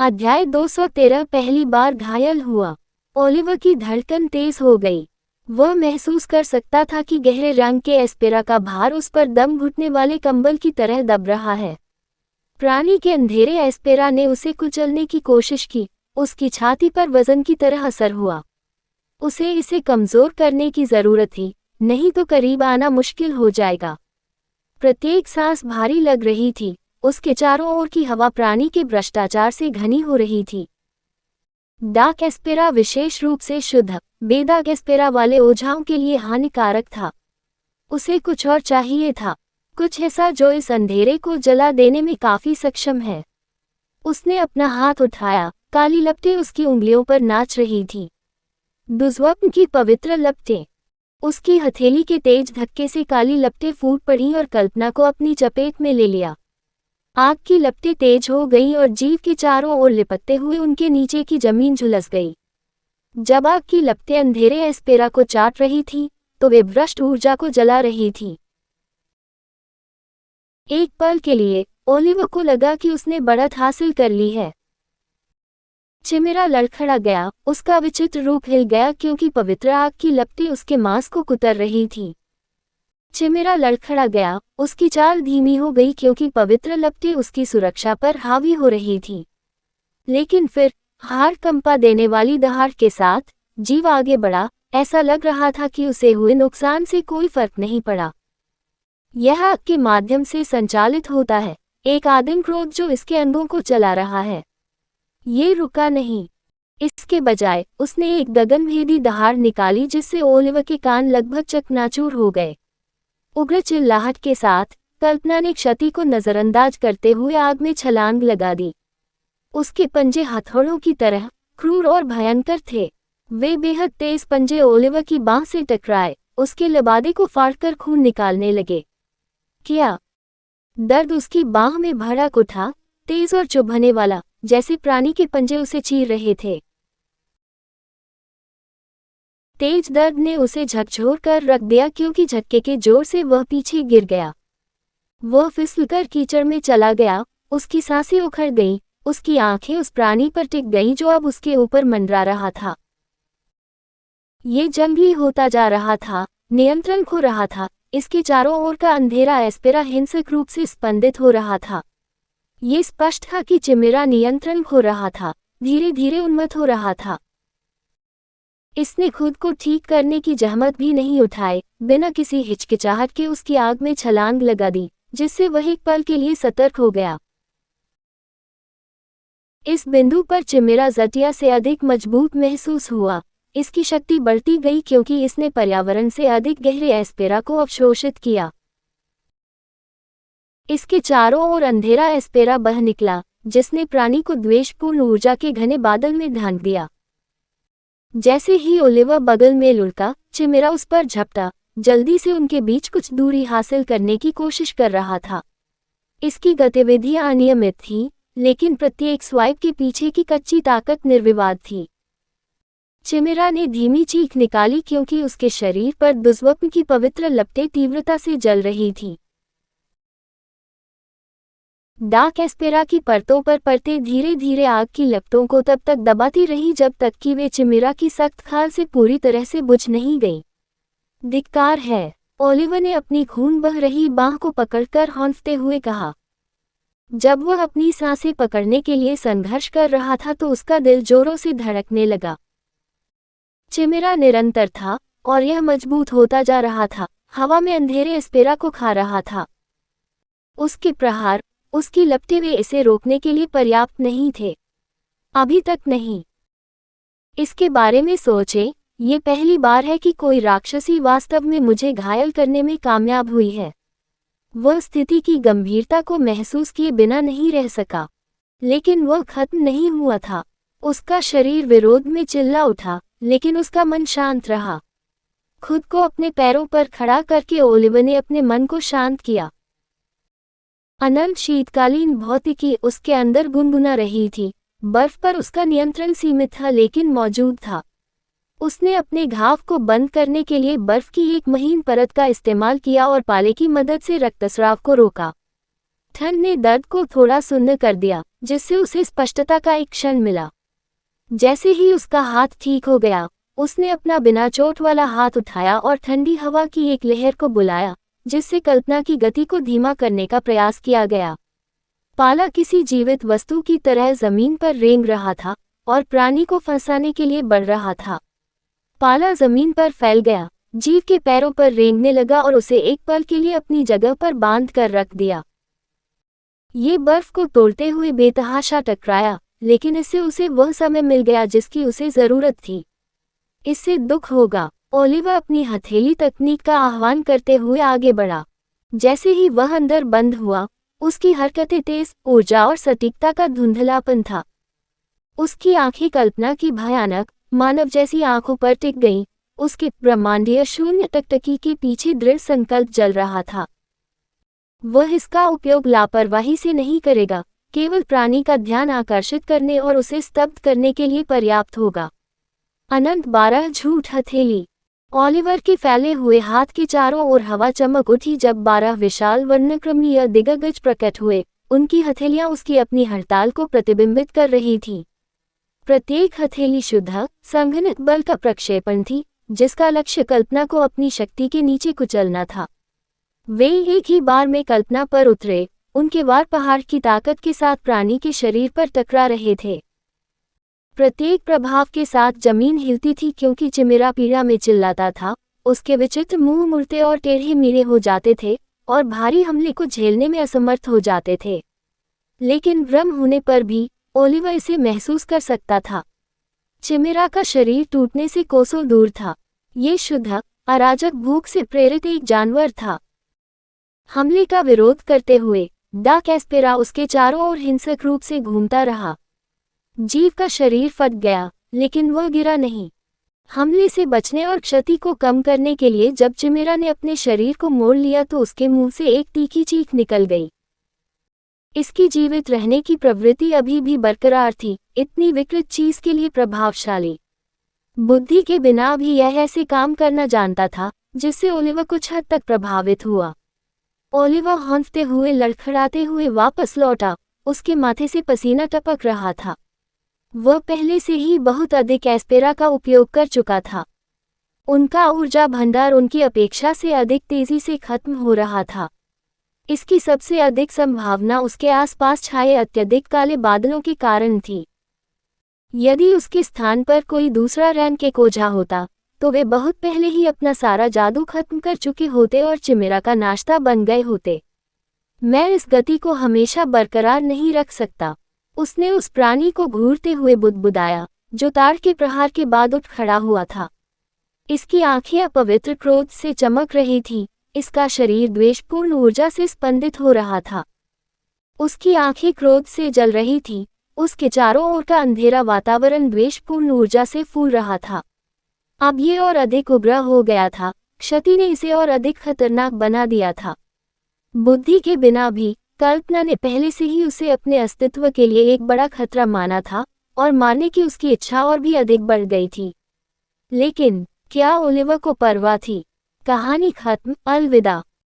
अध्याय 213 पहली बार घायल हुआ। ओलिवर की धड़कन तेज हो गई। वह महसूस कर सकता था कि गहरे रंग के एस्पेरा का भार उस पर दम घुटने वाले कंबल की तरह दब रहा है। प्राणी के अंधेरे एस्पेरा ने उसे कुचलने की कोशिश की। उसकी छाती पर वजन की तरह असर हुआ। उसे इसे कमजोर करने की जरूरत थी, नहीं तो करीब आना मुश्किल हो जाएगा। प्रत्येक सांस भारी लग रही थी। उसके चारों ओर की हवा प्राणी के भ्रष्टाचार से घनी हो रही थी। डार्क एस्पेरा विशेष रूप से शुद्ध, बेदाग एस्पेरा वाले ओझाओं के लिए हानिकारक था। उसे कुछ और चाहिए था, कुछ ऐसा जो इस अंधेरे को जला देने में काफी सक्षम है। उसने अपना हाथ उठाया। काली लपटें उसकी उंगलियों पर नाच रही थी। दुर्स्वप्न की पवित्र लपटें। उसकी हथेली के तेज धक्के से काली लपटें फूट पड़ी और कल्पना को अपनी चपेट में ले लिया। आग की लपटें तेज हो गईं और जीव के चारों ओर लिपटते हुए उनके नीचे की जमीन झुलस गई। जब आग की लपटें अंधेरे एस्पेरा को चाट रही थीं, तो वे भ्रष्ट ऊर्जा को जला रही थीं। एक पल के लिए ओलिवर को लगा कि उसने बढ़त हासिल कर ली है। चिमेरा लड़खड़ा गया। उसका विचित्र रूप हिल गया क्योंकि पवित्र आग की लपटें उसके मांस को कुतर रही थीं। चिमेरा लड़खड़ा गया। उसकी चाल धीमी हो गई क्योंकि पवित्र लपटें उसकी सुरक्षा पर हावी हो रही थी। लेकिन फिर हाड़ कंपा देने वाली दहाड़ के साथ जीव आगे बढ़ा। ऐसा लग रहा था कि उसे हुए नुकसान से कोई फर्क नहीं पड़ा। यह आग के माध्यम से संचालित होता है, एक आदिम क्रोध जो इसके अंगों को चला रहा है। ये रुका नहीं। इसके बजाय उसने एक गगनभेदी दहाड़ निकाली जिससे ओलिवर के कान लगभग चकनाचूर हो गए। उग्र चिल्लाहट के साथ कल्पना ने क्षति को नजरअंदाज करते हुए आग में छलांग लगा दी। उसके पंजे हथौड़ों की तरह क्रूर और भयंकर थे। वे बेहद तेज पंजे ओलिवर की बांह से टकराए, उसके लबादे को फाड़कर खून निकालने लगे। क्या दर्द उसकी बांह में भड़क उठा, तेज और चुभने वाला, जैसे प्राणी के पंजे उसे चीर रहे थे। तेज दर्द ने उसे झकझोर कर रख दिया क्योंकि झटके के जोर से वह पीछे गिर गया। वह फिसलकर कीचड़ में चला गया। उसकी सांसें उखड़ गईं। उसकी आंखें उस प्राणी पर टिक गईं जो अब उसके ऊपर मंडरा रहा था। ये जंगली होता जा रहा था, नियंत्रण खो रहा था। इसके चारों ओर का अंधेरा एस्पेरा हिंसक रूप से स्पंदित हो रहा था। ये स्पष्ट था कि चिमेरा नियंत्रण खो रहा था, धीरे धीरे उन्मत्त हो रहा था। इसने खुद को ठीक करने की जहमत भी नहीं उठाई। बिना किसी हिचकिचाहट के उसकी आग में छलांग लगा दी, जिससे वह एक पल के लिए सतर्क हो गया। इस बिंदु पर चिमेरा जटिया से अधिक मजबूत महसूस हुआ। इसकी शक्ति बढ़ती गई क्योंकि इसने पर्यावरण से अधिक गहरे एस्पेरा को अवशोषित किया। इसके चारों ओर अंधेरा एस्पेरा बह निकला, जिसने प्राणी को द्वेषपूर्ण ऊर्जा के घने बादल में ढांक दिया। जैसे ही ओलिवर बगल में लुढ़का, चिमेरा उस पर झपटा, जल्दी से उनके बीच कुछ दूरी हासिल करने की कोशिश कर रहा था। इसकी गतिविधियां अनियमित थीं, लेकिन प्रत्येक स्वाइप के पीछे की कच्ची ताकत निर्विवाद थी। चिमेरा ने धीमी चीख निकाली क्योंकि उसके शरीर पर दुर्स्वप्न की पवित्र लपटें तीव्रता से जल रही थीं। डार्क एस्पेरा की परतों पर परतें धीरे धीरे आग की लपटों को तब तक दबाती रही जब तक कि वे चिमेरा की सख्त खाल से पूरी तरह से बुझ नहीं गईं। धिक्कार है, ओलिवर ने अपनी खून बह रही बांह को पकड़कर हौंफते हुए कहा। जब वह अपनी सांसें पकड़ने के लिए संघर्ष कर रहा था तो उसका दिल जोरों से धड़कने लगा। चिमेरा निरंतर था और यह मजबूत होता जा रहा था, हवा में अंधेरे एस्पेरा को खा रहा था। उसके प्रहार, उसकी लपटें वे इसे रोकने के लिए पर्याप्त नहीं थे। अभी तक नहीं। इसके बारे में सोचें, ये पहली बार है कि कोई राक्षसी वास्तव में मुझे घायल करने में कामयाब हुई है। वह स्थिति की गंभीरता को महसूस किए बिना नहीं रह सका। लेकिन वह खत्म नहीं हुआ था। उसका शरीर विरोध में चिल्ला उठा, लेकिन उसका मन शांत रहा। खुद को अपने पैरों पर खड़ा करके ओलिवर ने अपने मन को शांत किया। अनंत शीतकालीन भौतिकी उसके अंदर गुनगुना रही थी। बर्फ पर उसका नियंत्रण सीमित था लेकिन मौजूद था। उसने अपने घाव को बंद करने के लिए बर्फ की एक महीन परत का इस्तेमाल किया और पाले की मदद से रक्तस्राव को रोका। ठंड ने दर्द को थोड़ा सुन्न कर दिया, जिससे उसे स्पष्टता का एक क्षण मिला। जैसे ही उसका हाथ ठीक हो गया, उसने अपना बिना चोट वाला हाथ उठाया और ठंडी हवा की एक लहर को बुलाया, जिससे कल्पना की गति को धीमा करने का प्रयास किया गया। पाला किसी जीवित वस्तु की तरह जमीन पर रेंग रहा था और प्राणी को फंसाने के लिए बढ़ रहा था। पाला जमीन पर फैल गया, जीव के पैरों पर रेंगने लगा और उसे एक पल के लिए अपनी जगह पर बांध कर रख दिया। ये बर्फ को तोड़ते हुए बेतहाशा टकराया, लेकिन इससे उसे वह समय मिल गया जिसकी उसे जरूरत थी। इससे दुख होगा। ओलिवर अपनी हथेली तकनीक का आह्वान करते हुए आगे बढ़ा। जैसे ही वह अंदर बंद हुआ, उसकी हरकतें तेज, ऊर्जा और सटीकता का धुंधलापन था। उसकी आंखें कल्पना की भयानक, मानव जैसी आंखों पर टिक गईं। उसके ब्रह्मांडीय शून्य टकटकी के पीछे दृढ़ संकल्प जल रहा था। वह इसका उपयोग लापरवाही से नहीं करेगा, केवल प्राणी का ध्यान आकर्षित करने और उसे स्तब्ध करने के लिए पर्याप्त होगा। अनंत 12 झूठ हथेली। ओलिवर के फैले हुए हाथ के चारों ओर हवा चमक उठी जब 12 विशाल वर्णक्रमीय दिग्गज प्रकट हुए। उनकी हथेलियां उसकी अपनी हड़ताल को प्रतिबिंबित कर रही थीं। प्रत्येक हथेली शुद्ध, संघनित बल का प्रक्षेपण थी, जिसका लक्ष्य कल्पना को अपनी शक्ति के नीचे कुचलना था। वे एक ही बार में कल्पना पर उतरे, उनके वार पहाड़ की ताकत के साथ प्राणी के शरीर पर टकरा रहे थे। प्रत्येक प्रभाव के साथ जमीन हिलती थी क्योंकि चिमेरा पीड़ा में चिल्लाता था। उसके विचित्र मुंह मुड़ते और टेढ़े मेढ़े हो जाते थे और भारी हमले को झेलने में असमर्थ हो जाते थे। लेकिन भ्रम होने पर भी ओलिवर इसे महसूस कर सकता था। चिमेरा का शरीर टूटने से कोसों दूर था। ये शुद्ध, अराजक भूख से प्रेरित एक जानवर था। हमले का विरोध करते हुए डा कैस्पेरा उसके चारों ओर हिंसक रूप से घूमता रहा। जीव का शरीर फट गया, लेकिन वह गिरा नहीं। हमले से बचने और क्षति को कम करने के लिए जब चिमेरा ने अपने शरीर को मोड़ लिया तो उसके मुंह से एक तीखी चीख निकल गई। इसकी जीवित रहने की प्रवृत्ति अभी भी बरकरार थी, इतनी विकृत चीज के लिए प्रभावशाली। बुद्धि के बिना भी यह ऐसे काम करना जानता था, जिससे ओलिवर कुछ हद तक प्रभावित हुआ। ओलिवर हौंफते हुए लड़खड़ाते हुए वापस लौटा, उसके माथे से पसीना टपक रहा था। वह पहले से ही बहुत अधिक कैस्पेरा का उपयोग कर चुका था। उनका ऊर्जा भंडार उनकी अपेक्षा से अधिक तेजी से खत्म हो रहा था। इसकी सबसे अधिक संभावना उसके आसपास छाए अत्यधिक काले बादलों के कारण थी। यदि उसके स्थान पर कोई दूसरा रैनके कोझा होता, तो वे बहुत पहले ही अपना सारा जादू खत्म कर चुके होते और चिमेरा का नाश्ता बन गए होते। मैं इस गति को हमेशा बरकरार नहीं रख सकता, उसने उस प्राणी को घूरते हुए बुदबुदाया, जो ताड़ के प्रहार के बाद उठ खड़ा हुआ था। इसकी आंखें अपवित्र क्रोध से चमक रही थीं, इसका शरीर द्वेषपूर्ण ऊर्जा से स्पंदित हो रहा था। उसकी आंखें क्रोध से जल रही थीं, उसके चारों ओर का अंधेरा वातावरण द्वेषपूर्ण ऊर्जा से फूल रहा था। अब ये और अधिक उग्र हो गया था, क्षति ने इसे और अधिक खतरनाक बना दिया था। बुद्धि के बिना भी कल्पना ने पहले से ही उसे अपने अस्तित्व के लिए एक बड़ा खतरा माना था और मारने की उसकी इच्छा और भी अधिक बढ़ गई थी। लेकिन क्या ओलिवर को परवाह थी? कहानी खत्म। अलविदा।